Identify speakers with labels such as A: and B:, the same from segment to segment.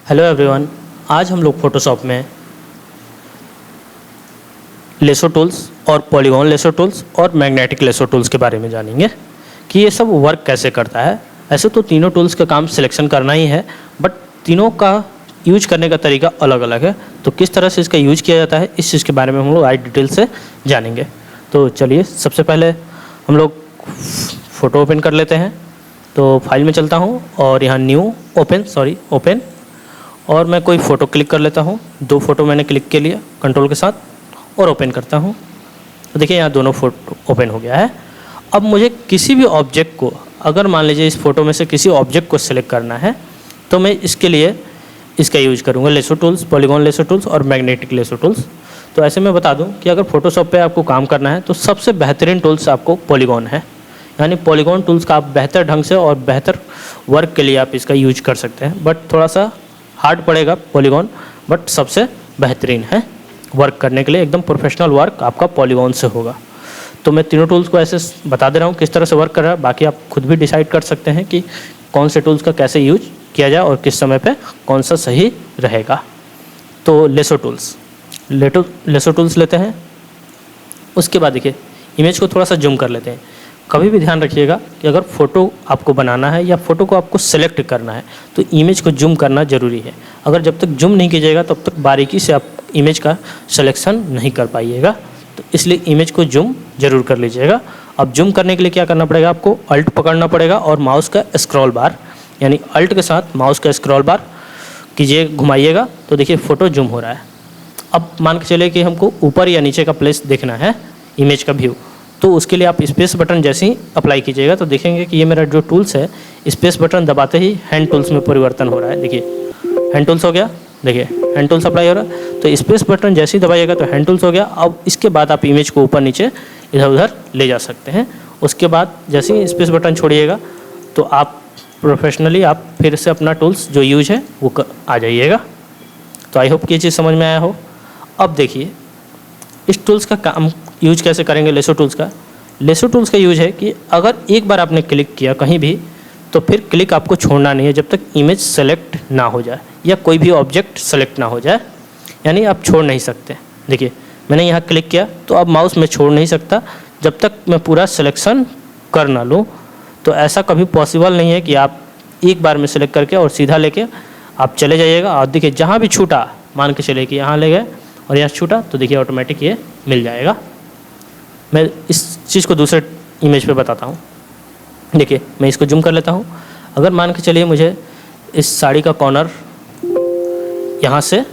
A: Hello everyone, आज हम लोग फोटोशॉप में लेसो टूल्स और पॉलीगॉन लेसो टूल्स और मैग्नेटिक लेसो टूल्स के बारे में जानेंगे कि ये सब वर्क कैसे करता है। ऐसे तो तीनों टूल्स का काम सिलेक्शन करना ही है, बट तीनों का यूज करने का तरीका अलग अलग है। तो किस तरह से इसका यूज किया जाता है, इस चीज़ के बारे में हम लोग आज डिटेल से जानेंगे। तो चलिए, सबसे पहले हम लोग फ़ोटो ओपन कर लेते हैं। तो फाइल में चलता हूँ और यहाँ न्यू ओपन, और मैं कोई फ़ोटो क्लिक कर लेता हूँ। 2 फ़ोटो मैंने क्लिक के लिया कंट्रोल के साथ और ओपन करता हूँ। तो देखिए यहाँ दोनों फ़ोटो ओपन हो गया है। अब मुझे किसी भी ऑब्जेक्ट को, अगर मान लीजिए इस फ़ोटो में से किसी ऑब्जेक्ट को सिलेक्ट करना है, तो मैं इसके लिए इसका यूज करूँगा, lasso tools, polygon lasso tools और मैग्नेटिक लेसो टूल्स। तो ऐसे मैं बता दूँ कि अगर फोटोशॉप पे आपको काम करना है तो सबसे बेहतरीन टूल्स आपको पॉलीगॉन है। यानी पॉलीगॉन टूल्स का आप बेहतर ढंग से और बेहतर वर्क के लिए आप इसका यूज कर सकते हैं। बट थोड़ा सा हार्ड पड़ेगा पॉलीगॉन, बट सबसे बेहतरीन है वर्क करने के लिए। एकदम प्रोफेशनल वर्क आपका पॉलीगॉन से होगा। तो मैं तीनों टूल्स को ऐसे बता दे रहा हूँ किस तरह से वर्क कर रहा है। बाकी आप खुद भी डिसाइड कर सकते हैं कि कौन से टूल्स का कैसे यूज किया जाए और किस समय पे कौन सा सही रहेगा। तो लेसो टूल्स लेते हैं। उसके बाद देखिए, इमेज को थोड़ा सा जूम कर लेते हैं। कभी भी ध्यान रखिएगा कि अगर फ़ोटो आपको बनाना है या फ़ोटो को आपको सेलेक्ट करना है तो इमेज को जूम करना ज़रूरी है। अगर जब तक जूम नहीं कीजिएगा तब तक बारीकी से आप इमेज का सिलेक्शन नहीं कर पाइएगा। तो इसलिए इमेज को जूम ज़रूर कर लीजिएगा। अब जूम करने के लिए क्या करना पड़ेगा, आपको अल्ट पकड़ना पड़ेगा और माउस का स्क्रॉल बार, यानी अल्ट के साथ माउस का स्क्रॉल बार कीजिए, घुमाइएगा तो देखिए फ़ोटो जूम हो रहा है। अब मान के चलिए कि हमको ऊपर या नीचे का प्लेस देखना है, इमेज का व्यू, तो उसके लिए आप स्पेस बटन जैसे ही अप्लाई कीजिएगा तो देखेंगे कि ये मेरा जो टूल्स है, स्पेस बटन दबाते ही हैंड टूल्स में परिवर्तन हो रहा है। देखिए हैंड टूल्स हो गया, देखिए हैंड टूल्स अप्लाई हो रहा है। तो स्पेस बटन जैसे ही दबाइएगा तो हैंड टूल्स हो गया। अब इसके बाद आप इमेज को ऊपर नीचे इधर उधर ले जा सकते हैं। उसके बाद जैसे ही स्पेस बटन छोड़िएगा तो आप प्रोफेशनली आप फिर से अपना टूल्स जो यूज है वो आ जाइएगा। तो आई होप कि ये चीज़ समझ में आया हो। अब देखिए इस टूल्स का काम यूज कैसे करेंगे। लेसो टूल्स का यूज है कि अगर एक बार आपने क्लिक किया कहीं भी तो फिर क्लिक आपको छोड़ना नहीं है जब तक इमेज सेलेक्ट ना हो जाए या कोई भी ऑब्जेक्ट सेलेक्ट ना हो जाए, यानी आप छोड़ नहीं सकते। देखिए मैंने यहाँ क्लिक किया तो अब माउस में छोड़ नहीं सकता जब तक मैं पूरा सिलेक्शन कर ना लूँ। तो ऐसा कभी पॉसिबल नहीं है कि आप एक बार में सेलेक्ट करके और सीधा लेके आप चले जाइएगा। और देखिए जहाँ भी छूटा, मान के चले कि यहाँ ले गए और यहाँ छूटा तो देखिए ऑटोमेटिक ये मिल जाएगा। मैं इस चीज़ को दूसरे इमेज पे बताता हूँ। देखिए मैं इसको जूम कर लेता हूँ। अगर मान के चलिए मुझे इस साड़ी का कॉर्नर यहाँ से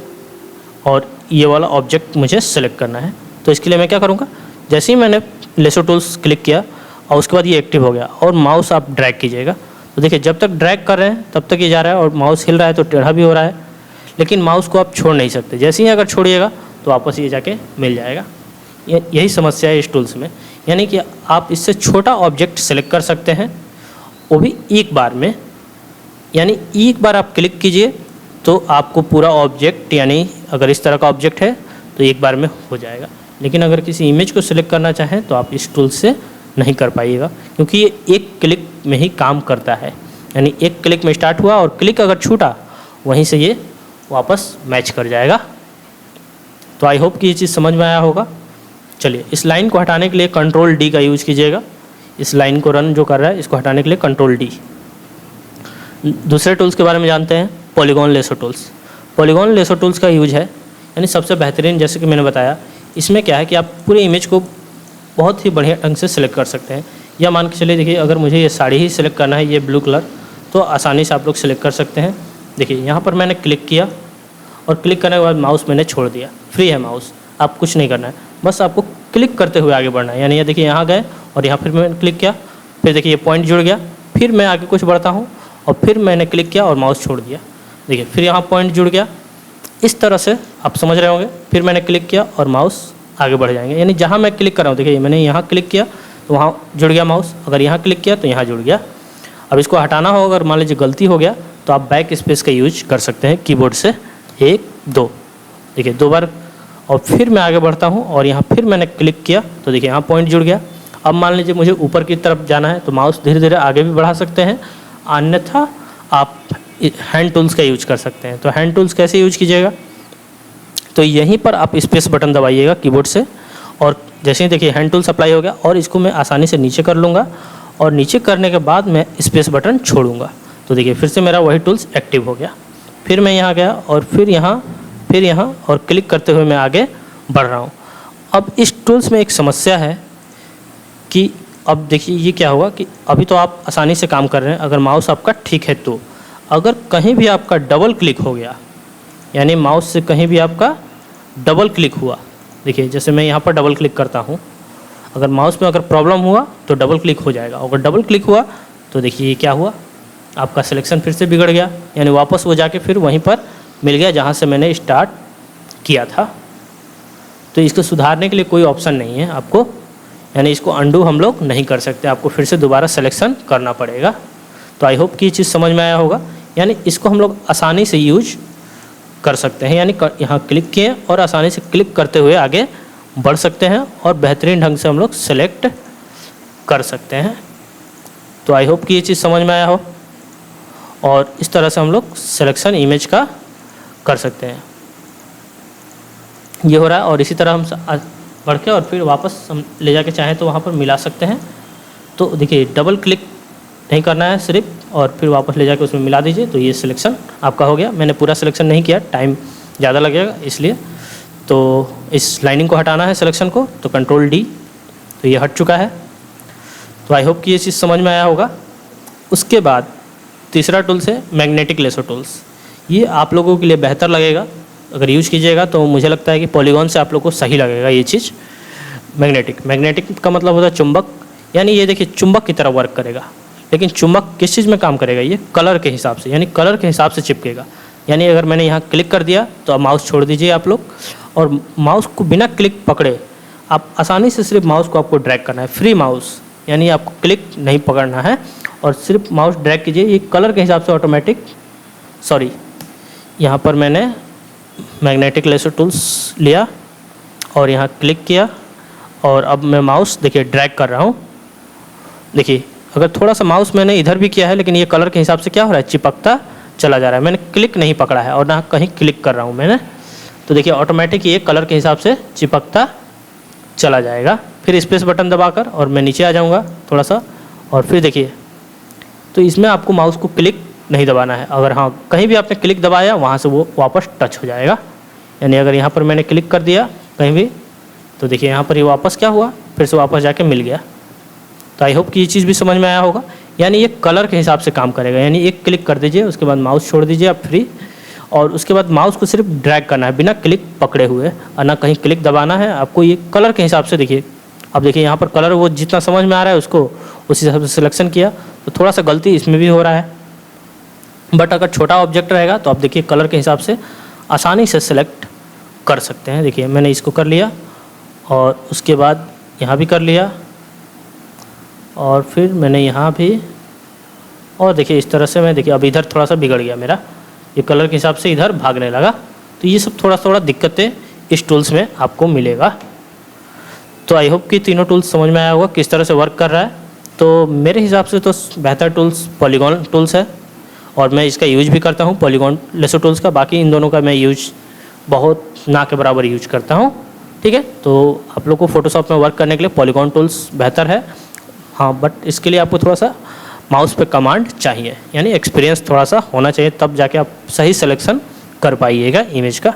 A: और ये वाला ऑब्जेक्ट मुझे सेलेक्ट करना है, तो इसके लिए मैं क्या करूँगा, जैसे ही मैंने लेसो टूल्स क्लिक किया और उसके बाद ये एक्टिव हो गया और माउस आप ड्रैग कीजिएगा तो देखिए जब तक ड्रैग कर रहे हैं तब तक ये जा रहा है और माउस हिल रहा है तो टेढ़ा भी हो रहा है, लेकिन माउस को आप छोड़ नहीं सकते। जैसे ही अगर छोड़िएगा तो वापस ये जाके मिल जाएगा। यही समस्या है इस टूल्स में, यानी कि आप इससे छोटा ऑब्जेक्ट सेलेक्ट कर सकते हैं, वो भी एक बार में। यानी एक बार आप क्लिक कीजिए तो आपको पूरा ऑब्जेक्ट, यानी अगर इस तरह का ऑब्जेक्ट है तो एक बार में हो जाएगा। लेकिन अगर किसी इमेज को सिलेक्ट करना चाहें तो आप इस टूल से नहीं कर पाइएगा, क्योंकि ये एक क्लिक में ही काम करता है। यानी एक क्लिक में स्टार्ट हुआ और क्लिक अगर छूटा वहीं से ये वापस मैच कर जाएगा। तो आई होप कि ये चीज़ समझ में आया होगा। चलिए, इस लाइन को हटाने के लिए कंट्रोल डी का यूज़ कीजिएगा। इस लाइन को रन जो कर रहा है इसको हटाने के लिए कंट्रोल डी। दूसरे टूल्स के बारे में जानते हैं, polygon lasso tools. Polygon lasso tools का यूज है, यानी सबसे बेहतरीन, जैसे कि मैंने बताया, इसमें क्या है कि आप पूरे इमेज को बहुत ही बढ़िया ढंग से सिलेक्ट कर सकते हैं। या मान के चलिए, देखिए अगर मुझे ये साड़ी ही सिलेक्ट करना है, ये ब्लू कलर, तो आसानी से आप लोग सिलेक्ट कर सकते हैं। देखिए यहाँ पर मैंने क्लिक किया और क्लिक करने के बाद माउस मैंने छोड़ दिया। फ्री है माउस, आप कुछ नहीं करना है, बस आपको क्लिक करते हुए आगे बढ़ना है। यानी ये देखिए यहाँ गए और यहाँ फिर मैंने क्लिक किया, फिर देखिए ये पॉइंट जुड़ गया, फिर मैं आगे कुछ बढ़ता हूँ और फिर मैंने क्लिक किया और माउस छोड़ दिया। देखिए फिर यहाँ पॉइंट जुड़ गया। इस तरह से आप समझ रहे होंगे। फिर मैंने क्लिक किया और माउस आगे बढ़ जाएंगे। यानी जहाँ मैं क्लिक कर रहा हूँ, देखिए मैंने यहाँ क्लिक किया तो वहाँ जुड़ गया माउस, अगर यहाँ क्लिक किया तो यहाँ जुड़ गया। अब इसको हटाना हो, अगर मान लीजिए गलती हो गया तो आप बैक स्पेस का यूज कर सकते हैं कीबोर्ड से, 1 2, देखिए 2 बार, और फिर मैं आगे बढ़ता हूँ और यहाँ फिर मैंने क्लिक किया तो देखिए यहाँ पॉइंट जुड़ गया। अब मान लीजिए मुझे ऊपर की तरफ जाना है तो माउस धीरे धीरे आगे भी बढ़ा सकते हैं अन्यथा आप हैंड टूल्स का यूज कर सकते हैं। तो हैंड टूल्स कैसे यूज कीजिएगा, तो यहीं पर आप स्पेस बटन दबाइएगा कीबोर्ड से, और जैसे ही देखिए हैंड टूल्स अप्लाई हो गया, और इसको मैं आसानी से नीचे कर लूँगा, और नीचे करने के बाद मैं स्पेस बटन छोड़ूंगा। तो देखिए फिर से मेरा वही टूल्स एक्टिव हो गया। फिर मैं यहाँ गया और फिर यहाँ और क्लिक करते हुए मैं आगे बढ़ रहा हूँ। अब इस टूल्स में एक समस्या है कि अब देखिए ये क्या होगा कि अभी तो आप आसानी से काम कर रहे हैं अगर माउस आपका ठीक है, तो अगर कहीं भी आपका डबल क्लिक हो गया, यानी माउस से कहीं भी आपका डबल क्लिक हुआ, देखिए जैसे मैं यहाँ पर डबल क्लिक करता हूँ, अगर माउस में अगर प्रॉब्लम हुआ तो डबल क्लिक हो जाएगा। अगर डबल क्लिक हुआ तो देखिए ये क्या हुआ, आपका सिलेक्शन फिर से बिगड़ गया, यानी वापस वो जाके फिर वहीं पर मिल गया जहाँ से मैंने स्टार्ट किया था। तो इसको सुधारने के लिए कोई ऑप्शन नहीं है आपको, यानी इसको अंडू हम लोग नहीं कर सकते, आपको फिर से दोबारा सिलेक्शन करना पड़ेगा। तो आई होप कि ये चीज़ समझ में आया होगा। यानी इसको हम लोग आसानी से यूज कर सकते हैं, यानी यहाँ क्लिक किए और आसानी से क्लिक करते हुए आगे बढ़ सकते हैं और बेहतरीन ढंग से हम लोग सेलेक्ट कर सकते हैं। तो आई होप कि ये चीज़ समझ में आया हो, और इस तरह से हम लोग सिलेक्शन इमेज का कर सकते हैं। ये हो रहा है, और इसी तरह हम बढ़ के और फिर वापस हम ले जाके चाहें तो वहाँ पर मिला सकते हैं। तो देखिए डबल क्लिक नहीं करना है सिर्फ, और फिर वापस ले जाके उसमें मिला दीजिए, तो ये सिलेक्शन आपका हो गया। मैंने पूरा सिलेक्शन नहीं किया, टाइम ज़्यादा लगेगा इसलिए। तो इस लाइनिंग को हटाना है सिलेक्शन को, तो कंट्रोल डी, तो ये हट चुका है। तो आई होप कि ये चीज़ समझ में आया होगा। उसके बाद तीसरा टूल्स है मैग्नेटिक लेसो टूल्स। ये आप लोगों के लिए बेहतर लगेगा, अगर यूज कीजिएगा तो मुझे लगता है कि पॉलीगॉन से आप लोग को सही लगेगा ये चीज़। मैग्नेटिक का मतलब होता है चुंबक, यानी ये देखिए चुंबक की तरह वर्क करेगा। लेकिन चुंबक किस चीज़ में काम करेगा, ये कलर के हिसाब से, यानी कलर के हिसाब से चिपकेगा। यानी अगर मैंने यहाँ क्लिक कर दिया तो अब माउस छोड़ दीजिए आप लोग, और माउस को बिना क्लिक पकड़े आप आसानी से सिर्फ माउस को आपको ड्रैग करना है, फ्री माउस, यानी आपको क्लिक नहीं पकड़ना है, और सिर्फ माउस ड्रैग कीजिए। ये कलर के हिसाब से ऑटोमेटिक, सॉरी यहाँ पर मैंने मैग्नेटिक लेसो टूल्स लिया और यहाँ क्लिक किया, और अब मैं माउस देखिए ड्रैग कर रहा हूँ। देखिए अगर थोड़ा सा माउस मैंने इधर भी किया है, लेकिन ये कलर के हिसाब से क्या हो रहा है, चिपकता चला जा रहा है। मैंने क्लिक नहीं पकड़ा है और ना कहीं क्लिक कर रहा हूँ मैंने, तो देखिए ऑटोमेटिक ये कलर के हिसाब से चिपकता चला जाएगा। फिर स्पेस बटन दबाकर और मैं नीचे आ जाऊँगा थोड़ा सा, और फिर देखिए तो इसमें आपको माउस को क्लिक नहीं दबाना है। अगर हाँ कहीं भी आपने क्लिक दबाया वहाँ से वो वापस टच हो जाएगा। यानी अगर यहाँ पर मैंने क्लिक कर दिया कहीं भी, तो देखिए यहाँ पर ये वापस क्या हुआ, फिर से वापस जाके मिल गया। तो आई होप कि ये चीज़ भी समझ में आया होगा। यानी ये कलर के हिसाब से काम करेगा, यानी एक क्लिक कर दीजिए, उसके बाद माउस छोड़ दीजिए आप फ्री, और उसके बाद माउस को सिर्फ ड्रैग करना है बिना क्लिक पकड़े हुए, और ना कहीं क्लिक दबाना है आपको। ये कलर के हिसाब से देखिए, अब देखिए यहाँ पर कलर वो जितना समझ में आ रहा है उसको उसी हिसाब से सिलेक्शन किया, तो थोड़ा सा गलती इसमें भी हो रहा है। बट अगर छोटा ऑब्जेक्ट रहेगा तो आप देखिए कलर के हिसाब से आसानी से सिलेक्ट कर सकते हैं। देखिए मैंने इसको कर लिया और उसके बाद यहाँ भी कर लिया, और फिर मैंने यहाँ भी, और देखिए इस तरह से मैं देखिए अब इधर थोड़ा सा बिगड़ गया मेरा, ये कलर के हिसाब से इधर भागने लगा। तो ये सब थोड़ा दिक्कतें इस टूल्स में आपको मिलेगा। तो आई होप कि तीनों टूल्स समझ में आया होगा किस तरह से वर्क कर रहा है। तो मेरे हिसाब से तो बेहतर टूल्स पॉलीगॉन टूल्स है, और मैं इसका यूज भी करता हूँ पॉलीगॉन लेसो टूल्स का। बाकी इन दोनों का मैं यूज बहुत ना के बराबर यूज करता हूँ, ठीक है। तो आप लोग को फोटोशॉप में वर्क करने के लिए पॉलीगॉन टूल्स बेहतर है, हाँ, बट इसके लिए आपको थोड़ा सा माउस पे कमांड चाहिए, यानी एक्सपीरियंस थोड़ा सा होना चाहिए, तब जाके आप सही सिलेक्शन कर पाइएगा इमेज का।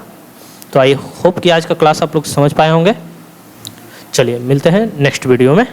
A: तो आई होप कि आज का क्लास आप लोग समझ पाए होंगे। चलिए मिलते हैं नेक्स्ट वीडियो में।